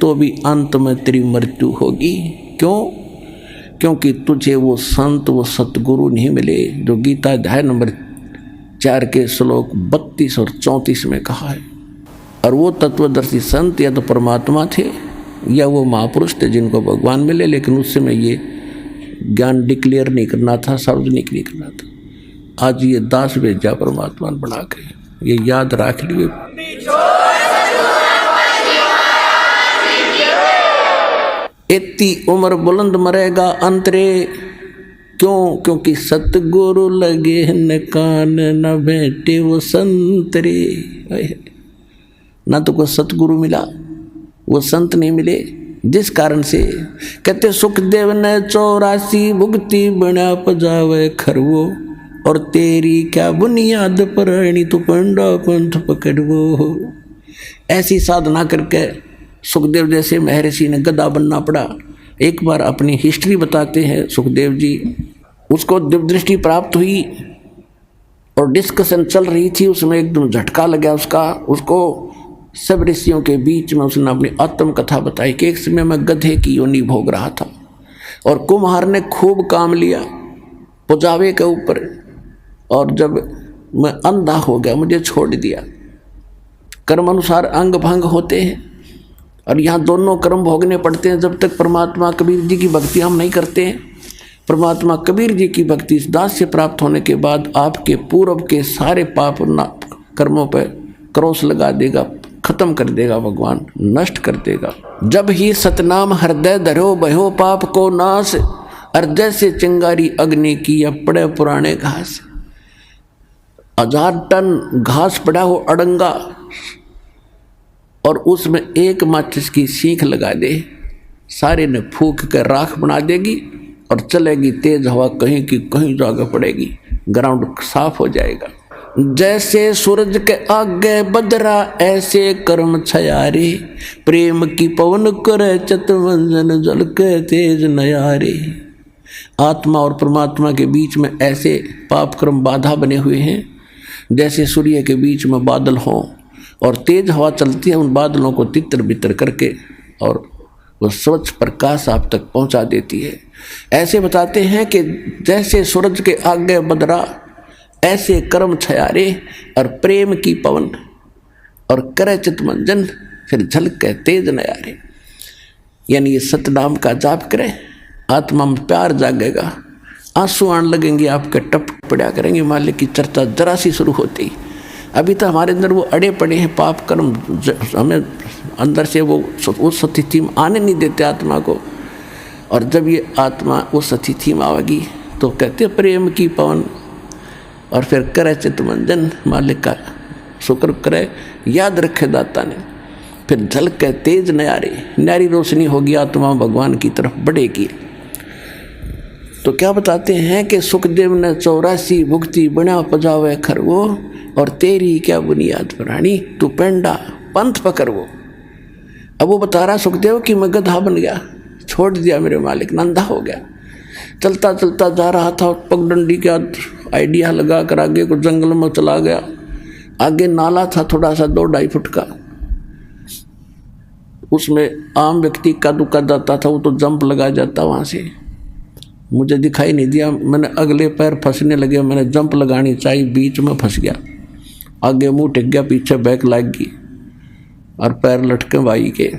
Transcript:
तो भी अंत में तेरी मृत्यु होगी। क्यों? क्योंकि तुझे वो संत, वो सतगुरु नहीं मिले जो गीता अध्याय नंबर 4 के श्लोक 32 और 34 में कहा है। और वो तत्वदर्शी संत या तो परमात्मा थे या वो महापुरुष थे जिनको भगवान मिले, लेकिन उस समय ये ज्ञान डिक्लेयर नहीं करना था, सार्वजनिक नहीं करना था। आज ये दास भेजा परमात्मा बना के, ये याद रख लिए। इतनी उम्र बुलंद मरेगा अंतरे। क्यों? क्योंकि सतगुरु लगे न कान, न बैठे वो संतरे। ना तो कोई सतगुरु मिला, वो संत नहीं मिले, जिस कारण से कहते सुखदेव ने 84 भुगती बना पजावे खरवो, और तेरी क्या बुनियाद पर तू पंडा पंथ पकड़वो। ऐसी साधना करके सुखदेव जैसे महर्षि ने गधा बनना पड़ा। एक बार अपनी हिस्ट्री बताते हैं सुखदेव जी। उसको दिव्य दृष्टि प्राप्त हुई और डिस्कशन चल रही थी, उसमें एकदम झटका लगा उसको सब ऋषियों के बीच में उसने अपनी आत्म कथा बताई कि एक समय मैं गधे की योनि भोग रहा था और कुम्हार ने खूब काम लिया पुजावे के ऊपर, और जब मैं अंधा हो गया मुझे छोड़ दिया। कर्म अनुसार अंग भंग होते हैं और यहाँ दोनों कर्म भोगने पड़ते हैं जब तक परमात्मा कबीर जी की भक्ति हम नहीं करते हैं। परमात्मा कबीर जी की भक्ति इस दास से प्राप्त होने के बाद आपके पूर्व के सारे पाप कर्मों पर क्रॉस लगा देगा, खत्म कर देगा, भगवान नष्ट कर देगा। जब ही सतनाम हृदय धरो भयो पाप को नाश, हृदय से चिंगारी अग्नि की या पड़े पुराने घास। 1000 टन घास पड़ा हो अड़ंगा और उसमें एक माचिस की सीख लगा दे, सारे ने फूंक कर राख बना देगी और चलेगी तेज हवा, कहीं की कहीं जगह पड़ेगी, ग्राउंड साफ हो जाएगा। जैसे सूरज के आगे बदरा ऐसे कर्म छयारे, प्रेम की पवन करे चितवंजन जल के तेज नयारे। आत्मा और परमात्मा के बीच में ऐसे पाप कर्म बाधा बने हुए हैं जैसे सूर्य के बीच में बादल हों और तेज हवा चलती है उन बादलों को तितर बितर करके, और वो स्वच्छ प्रकाश आप तक पहुंचा देती है। ऐसे बताते हैं कि जैसे सूरज के आगे बदरा ऐसे कर्म छयारे, और प्रेम की पवन और करे चितमंजन फिर झलके तेज नयारे। यानी ये सतनाम का जाप करें, आत्मा में प्यार जागेगा, आंसू आने लगेंगे आपके, टप पड़ा करेंगे। मालिक की चर्चा जरा सी शुरू होती, अभी तो हमारे अंदर वो अड़े पड़े हैं पाप कर्म, हमें अंदर से वो उस स्थिति में आने नहीं देते आत्मा को। और जब ये आत्मा उस स्थिति में आवेगी तो कहते प्रेम की पवन, और फिर करे चितमंजन, मालिक का शुक्र करे, याद रखे दाता ने, फिर झलके तेज नयारे, न्यारी रोशनी होगी, आत्मा भगवान की तरफ बढ़ेगी। तो क्या बताते हैं कि सुखदेव ने 84 भुगती बना पजावे खरवो, और तेरी क्या बुनियाद प्राणी तू पेंडा पंथ पकड़वो। अब वो बता रहा सुखदेव कि मैं गधा बन गया, छोड़ दिया मेरे मालिक, नंदा हो गया, चलता चलता जा रहा था, पगडंडी का आइडिया लगा कर आगे को जंगल में चला गया। आगे नाला था थोड़ा सा 2-2.5 फुट का, उसमें आम व्यक्ति का दुका जाता था, वो तो जंप लगा जाता वहाँ से। मुझे दिखाई नहीं दिया, मैंने अगले पैर फंसने लगे, मैंने जंप लगानी चाहिए, बीच में फंस गया, आगे मुंह टिक गया, पीछे बैक लग गई और पैर लटके भाई के।